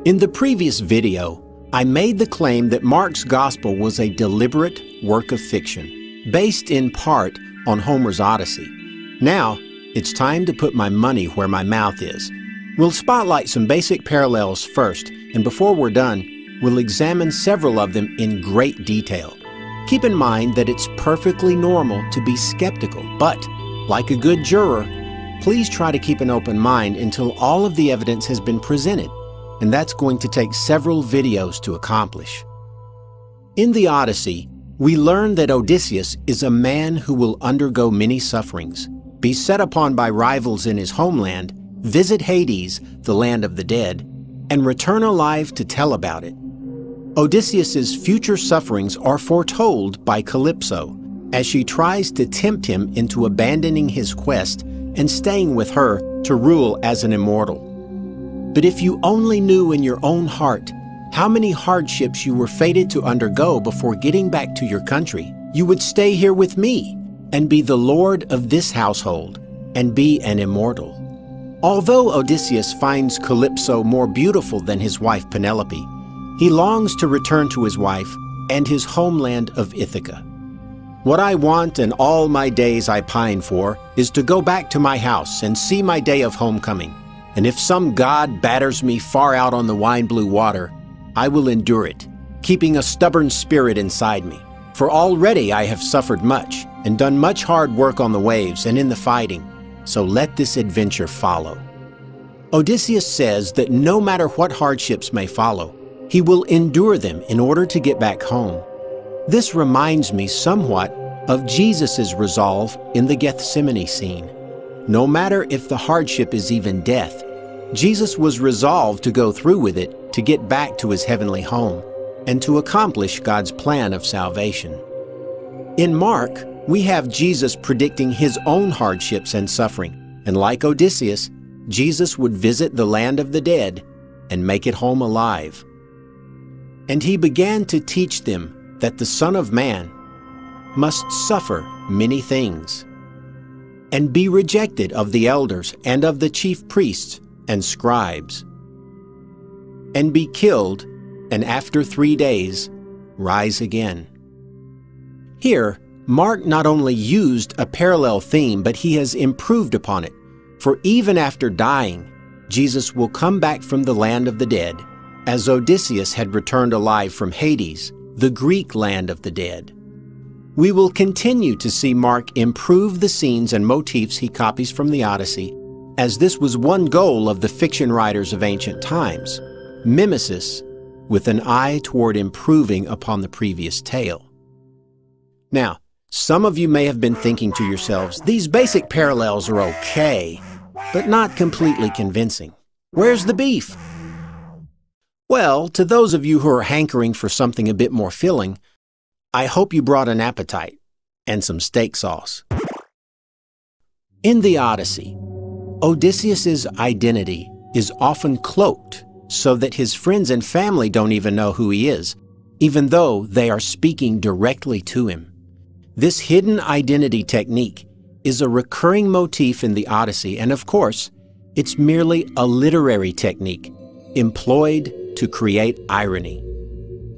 In the previous video, I made the claim that Mark's Gospel was a deliberate work of fiction, based in part on Homer's Odyssey. Now, it's time to put my money where my mouth is. We'll spotlight some basic parallels first, and before we're done, we'll examine several of them in great detail. Keep in mind that it's perfectly normal to be skeptical, but, like a good juror, please try to keep an open mind until all of the evidence has been presented, and that's going to take several videos to accomplish. In the Odyssey, we learn that Odysseus is a man who will undergo many sufferings, be set upon by rivals in his homeland, visit Hades, the land of the dead, and return alive to tell about it. Odysseus's future sufferings are foretold by Calypso, as she tries to tempt him into abandoning his quest and staying with her to rule as an immortal. But if you only knew in your own heart how many hardships you were fated to undergo before getting back to your country, you would stay here with me and be the lord of this household and be an immortal. Although Odysseus finds Calypso more beautiful than his wife Penelope, he longs to return to his wife and his homeland of Ithaca. What I want and all my days I pine for is to go back to my house and see my day of homecoming. And if some god batters me far out on the wine-blue water, I will endure it, keeping a stubborn spirit inside me. For already I have suffered much and done much hard work on the waves and in the fighting, so let this adventure follow. Odysseus says that no matter what hardships may follow, he will endure them in order to get back home. This reminds me somewhat of Jesus' resolve in the Gethsemane scene. No matter if the hardship is even death, Jesus was resolved to go through with it to get back to his heavenly home and to accomplish God's plan of salvation. In Mark, we have Jesus predicting his own hardships and suffering, and like Odysseus, Jesus would visit the land of the dead and make it home alive. And he began to teach them that the Son of Man must suffer many things and be rejected of the elders and of the chief priests and scribes, and be killed, and after 3 days rise again. Here, Mark not only used a parallel theme, but he has improved upon it, for even after dying, Jesus will come back from the land of the dead, as Odysseus had returned alive from Hades, the Greek land of the dead. We will continue to see Mark improve the scenes and motifs he copies from the Odyssey, as this was one goal of the fiction writers of ancient times, mimesis with an eye toward improving upon the previous tale. Now, some of you may have been thinking to yourselves, these basic parallels are okay, but not completely convincing. Where's the beef? Well, to those of you who are hankering for something a bit more filling, I hope you brought an appetite and some steak sauce. In the Odyssey, Odysseus's identity is often cloaked so that his friends and family don't even know who he is, even though they are speaking directly to him. This hidden identity technique is a recurring motif in the Odyssey, and of course, it's merely a literary technique employed to create irony.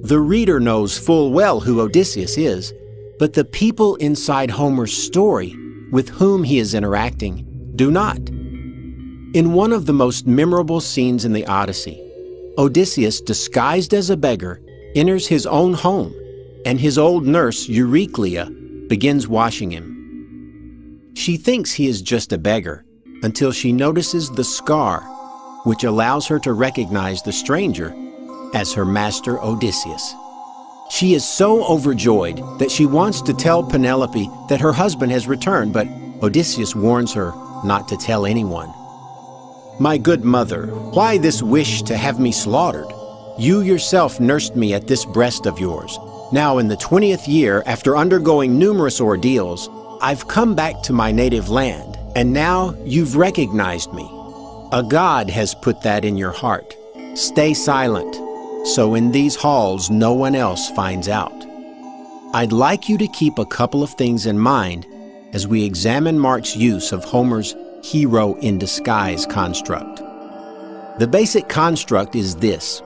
The reader knows full well who Odysseus is, but the people inside Homer's story with whom he is interacting do not. In one of the most memorable scenes in the Odyssey, Odysseus, disguised as a beggar, enters his own home, and his old nurse, Euryclea, begins washing him. She thinks he is just a beggar until she notices the scar, which allows her to recognize the stranger as her master Odysseus. She is so overjoyed that she wants to tell Penelope that her husband has returned, but Odysseus warns her not to tell anyone. "My good mother, why this wish to have me slaughtered? You yourself nursed me at this breast of yours. Now in the 20th year, after undergoing numerous ordeals, I've come back to my native land, and now you've recognized me. A god has put that in your heart. Stay silent, so in these halls no one else finds out." I'd like you to keep a couple of things in mind as we examine Mark's use of Homer's hero in disguise construct. The basic construct is this: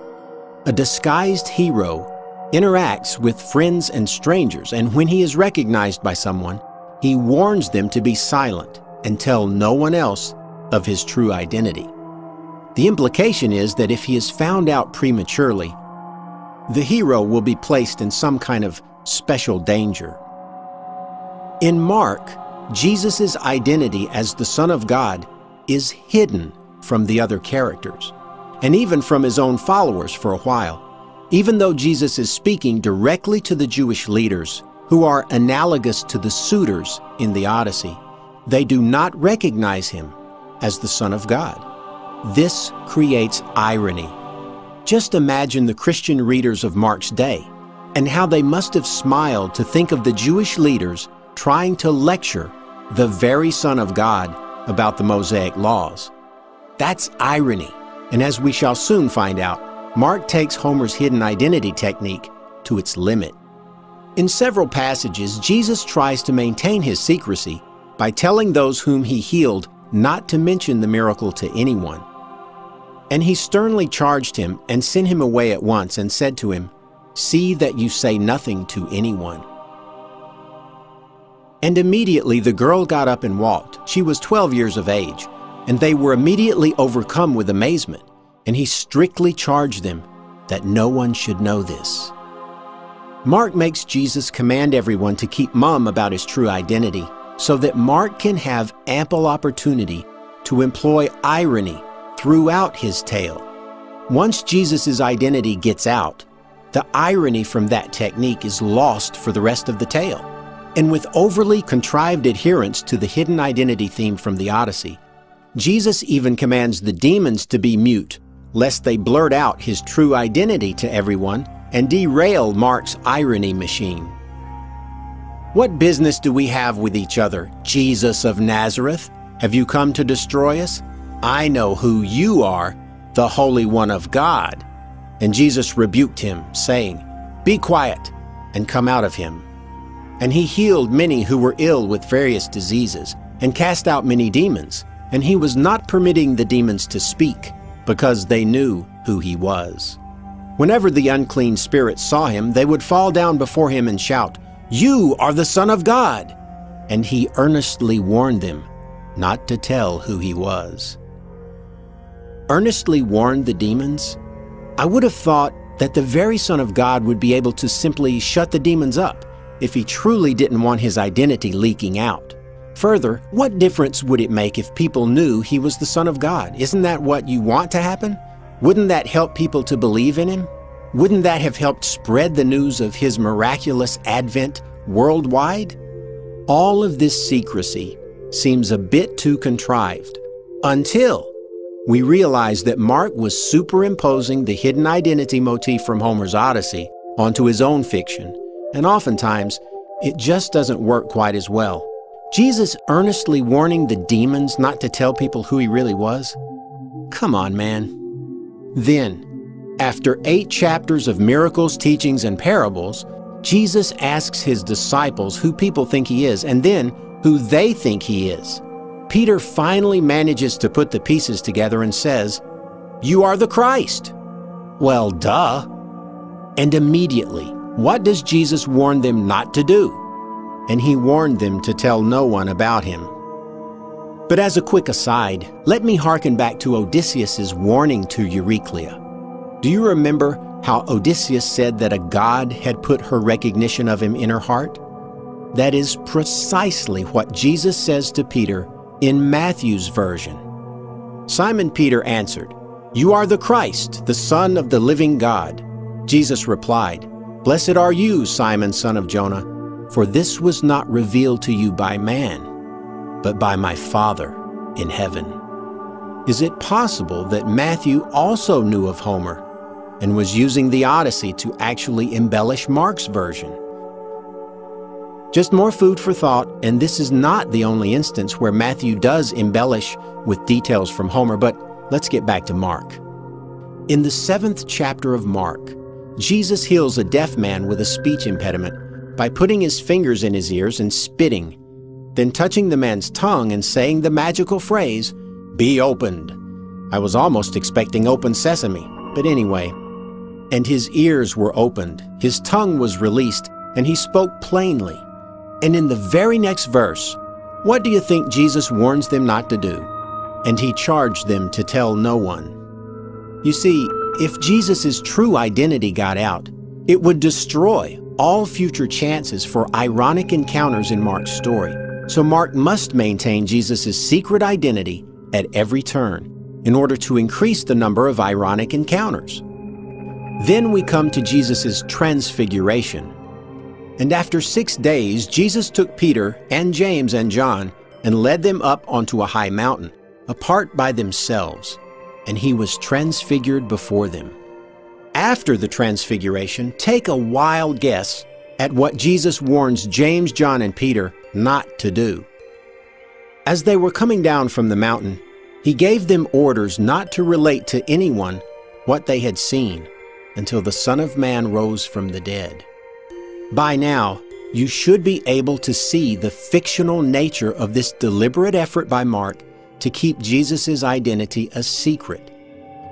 a disguised hero interacts with friends and strangers, and when he is recognized by someone, he warns them to be silent and tell no one else of his true identity. The implication is that if he is found out prematurely, the hero will be placed in some kind of special danger. In Mark, Jesus' identity as the Son of God is hidden from the other characters, and even from his own followers for a while, even though Jesus is speaking directly to the Jewish leaders who are analogous to the suitors in the Odyssey. They do not recognize him as the Son of God. This creates irony. Just imagine the Christian readers of Mark's day and how they must have smiled to think of the Jewish leaders trying to lecture the very Son of God about the Mosaic laws. That's irony, and as we shall soon find out, Mark takes Homer's hidden identity technique to its limit. In several passages, Jesus tries to maintain his secrecy by telling those whom he healed not to mention the miracle to anyone. And he sternly charged him and sent him away at once and said to him, "See that you say nothing to anyone." And immediately the girl got up and walked. She was 12 years of age, and they were immediately overcome with amazement. And he strictly charged them that no one should know this. Mark makes Jesus command everyone to keep mum about his true identity so that Mark can have ample opportunity to employ irony throughout his tale. Once Jesus' identity gets out, the irony from that technique is lost for the rest of the tale. And with overly contrived adherence to the hidden identity theme from the Odyssey, Jesus even commands the demons to be mute, lest they blurt out his true identity to everyone and derail Mark's irony machine. What business do we have with each other, Jesus of Nazareth? Have you come to destroy us? I know who you are, the Holy One of God. And Jesus rebuked him, saying, "Be quiet, and come out of him." And he healed many who were ill with various diseases, and cast out many demons. And he was not permitting the demons to speak, because they knew who he was. Whenever the unclean spirits saw him, they would fall down before him and shout, "You are the Son of God!" And he earnestly warned them not to tell who he was. Earnestly warned the demons? I would have thought that the very Son of God would be able to simply shut the demons up if he truly didn't want his identity leaking out. Further, what difference would it make if people knew he was the Son of God? Isn't that what you want to happen? Wouldn't that help people to believe in him? Wouldn't that have helped spread the news of his miraculous advent worldwide? All of this secrecy seems a bit too contrived, until we realize that Mark was superimposing the hidden identity motif from Homer's Odyssey onto his own fiction, and oftentimes it just doesn't work quite as well. Jesus earnestly warning the demons not to tell people who he really was? Come on, man. Then, after 8 chapters of miracles, teachings, and parables, Jesus asks his disciples who people think he is, and then who they think he is. Peter finally manages to put the pieces together and says, "You are the Christ." Well, duh. And immediately, what does Jesus warn them not to do? And he warned them to tell no one about him. But as a quick aside, let me hearken back to Odysseus's warning to Euryclea. Do you remember how Odysseus said that a god had put her recognition of him in her heart? That is precisely what Jesus says to Peter in Matthew's version. Simon Peter answered, "You are the Christ, the Son of the living God." Jesus replied, "Blessed are you, Simon, son of Jonah, for this was not revealed to you by man, but by my Father in heaven." Is it possible that Matthew also knew of Homer and was using the Odyssey to actually embellish Mark's version? Just more food for thought, and this is not the only instance where Matthew does embellish with details from Homer, but let's get back to Mark. In the 7th chapter of Mark, Jesus heals a deaf man with a speech impediment by putting his fingers in his ears and spitting, then touching the man's tongue and saying the magical phrase, "Be opened." I was almost expecting open sesame, but anyway. And his ears were opened, his tongue was released, and he spoke plainly. And in the very next verse, what do you think Jesus warns them not to do? And he charged them to tell no one. You see, if Jesus' true identity got out, it would destroy all future chances for ironic encounters in Mark's story. So Mark must maintain Jesus' secret identity at every turn in order to increase the number of ironic encounters. Then we come to Jesus' transfiguration. And after 6 days, Jesus took Peter and James and John and led them up onto a high mountain, apart by themselves, and he was transfigured before them. After the transfiguration, take a wild guess at what Jesus warns James, John, and Peter not to do. As they were coming down from the mountain, he gave them orders not to relate to anyone what they had seen until the Son of Man rose from the dead. By now, you should be able to see the fictional nature of this deliberate effort by Mark to keep Jesus' identity a secret.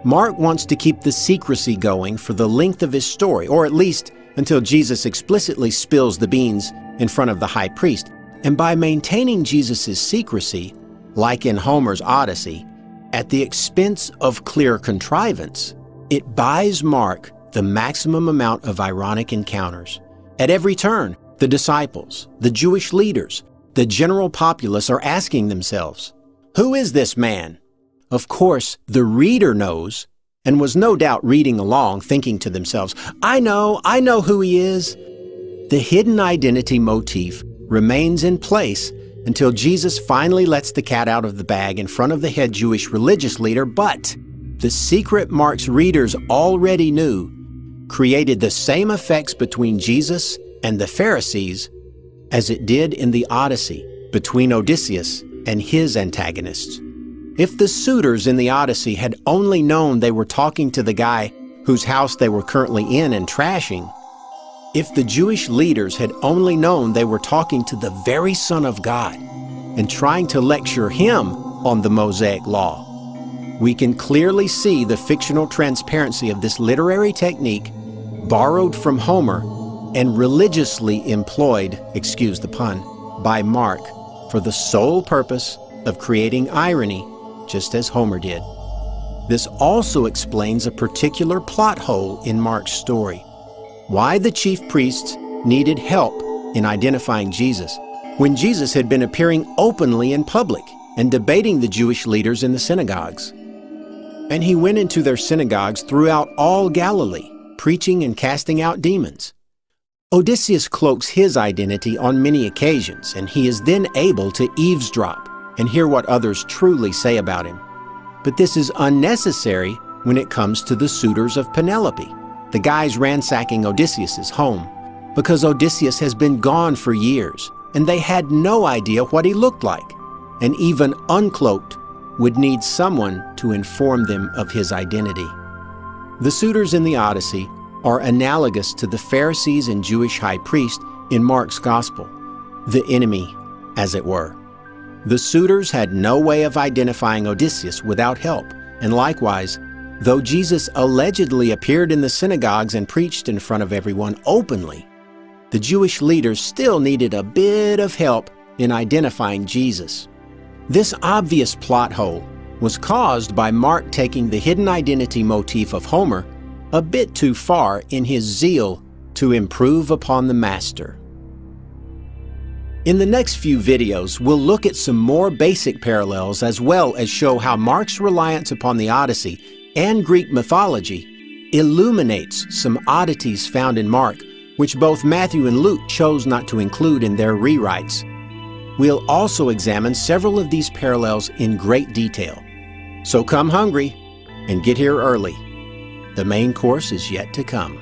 Mark wants to keep the secrecy going for the length of his story, or at least until Jesus explicitly spills the beans in front of the high priest. And by maintaining Jesus' secrecy, like in Homer's Odyssey, at the expense of clear contrivance, it buys Mark the maximum amount of ironic encounters. At every turn, the disciples, the Jewish leaders, the general populace are asking themselves, "Who is this man?" Of course, the reader knows, and was no doubt reading along, thinking to themselves, I know who he is." The hidden identity motif remains in place until Jesus finally lets the cat out of the bag in front of the head Jewish religious leader, but the secret Mark's readers already knew created the same effects between Jesus and the Pharisees as it did in the Odyssey between Odysseus and his antagonists. If the suitors in the Odyssey had only known they were talking to the guy whose house they were currently in and trashing, if the Jewish leaders had only known they were talking to the very Son of God and trying to lecture him on the Mosaic Law, we can clearly see the fictional transparency of this literary technique borrowed from Homer and religiously employed, excuse the pun, by Mark for the sole purpose of creating irony, just as Homer did. This also explains a particular plot hole in Mark's story: why the chief priests needed help in identifying Jesus when Jesus had been appearing openly in public and debating the Jewish leaders in the synagogues. And he went into their synagogues throughout all Galilee, preaching and casting out demons. Odysseus cloaks his identity on many occasions, and he is then able to eavesdrop and hear what others truly say about him. But this is unnecessary when it comes to the suitors of Penelope, the guys ransacking Odysseus' home, because Odysseus has been gone for years, and they had no idea what he looked like, and even uncloaked would need someone to inform them of his identity. The suitors in the Odyssey are analogous to the Pharisees and Jewish high priest in Mark's Gospel, the enemy, as it were. The suitors had no way of identifying Odysseus without help, and likewise, though Jesus allegedly appeared in the synagogues and preached in front of everyone openly, the Jewish leaders still needed a bit of help in identifying Jesus. This obvious plot hole was caused by Mark taking the hidden identity motif of Homer a bit too far in his zeal to improve upon the master. In the next few videos, we'll look at some more basic parallels as well as show how Mark's reliance upon the Odyssey and Greek mythology illuminates some oddities found in Mark, which both Matthew and Luke chose not to include in their rewrites. We'll also examine several of these parallels in great detail. So come hungry and get here early. The main course is yet to come.